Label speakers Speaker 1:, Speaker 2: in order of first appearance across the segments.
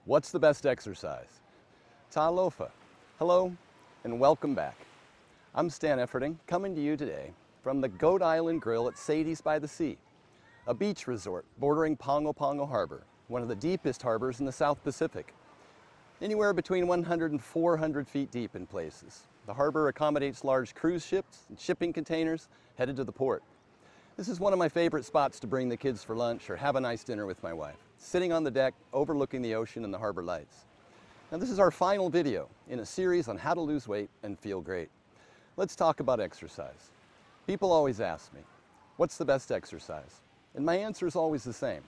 Speaker 1: What's the best exercise? Talofa. Hello and welcome back. I'm Stan Efferding, coming to you today from the Goat Island Grill at Sadie's by the Sea, a beach resort bordering Pongo Pongo Harbor, one of the deepest harbors in the South Pacific. Anywhere between 100 and 400 feet deep in places. The harbor accommodates large cruise ships and shipping containers headed to the port. This is one of my favorite spots to bring the kids for lunch or have a nice dinner with my wife, sitting on the deck overlooking the ocean and the harbor lights. Now this is our final video in a series on how to lose weight and feel great. Let's talk about exercise. People always ask me, what's the best exercise? And my answer is always the same,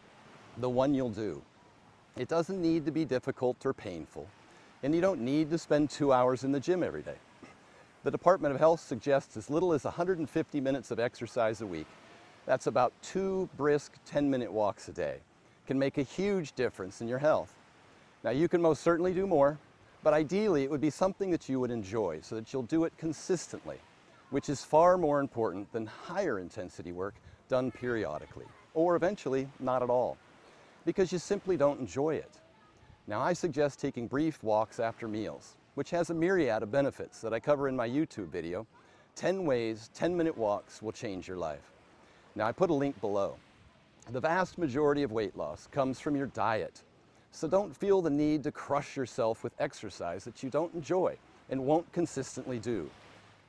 Speaker 1: the one you'll do. It doesn't need to be difficult or painful, and you don't need to spend 2 hours in the gym every day. The Department of Health suggests as little as 150 minutes of exercise a week. That's about 2 brisk 10-minute walks a day. Can make a huge difference in your health. Now you can most certainly do more, but ideally it would be something that you would enjoy so that you'll do it consistently, which is far more important than higher intensity work done periodically, or eventually not at all, because you simply don't enjoy it. Now I suggest taking brief walks after meals, which has a myriad of benefits that I cover in my YouTube video, 10 ways 10-minute walks will change your life. Now I put a link below. The vast majority of weight loss comes from your diet, so don't feel the need to crush yourself with exercise that you don't enjoy and won't consistently do.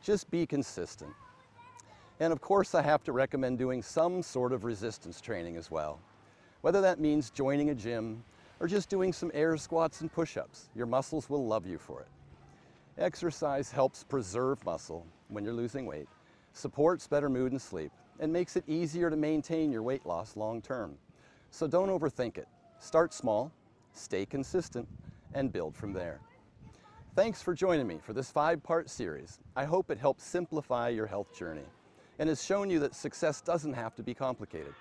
Speaker 1: Just be consistent. And of course I have to recommend doing some sort of resistance training as well. Whether that means joining a gym or just doing some air squats and push-ups, your muscles will love you for it. Exercise helps preserve muscle when you're losing weight, supports better mood and sleep, and makes it easier to maintain your weight loss long term. So don't overthink it. Start small, stay consistent, and build from there. Thanks for joining me for this 5-part series. I hope it helps simplify your health journey and has shown you that success doesn't have to be complicated.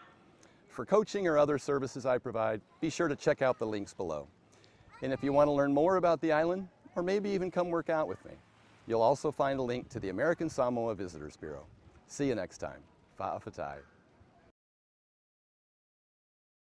Speaker 1: For coaching or other services I provide, be sure to check out the links below. And if you want to learn more about the island, or maybe even come work out with me, you'll also find a link to the American Samoa Visitors Bureau. See you next time. Fa'afatai.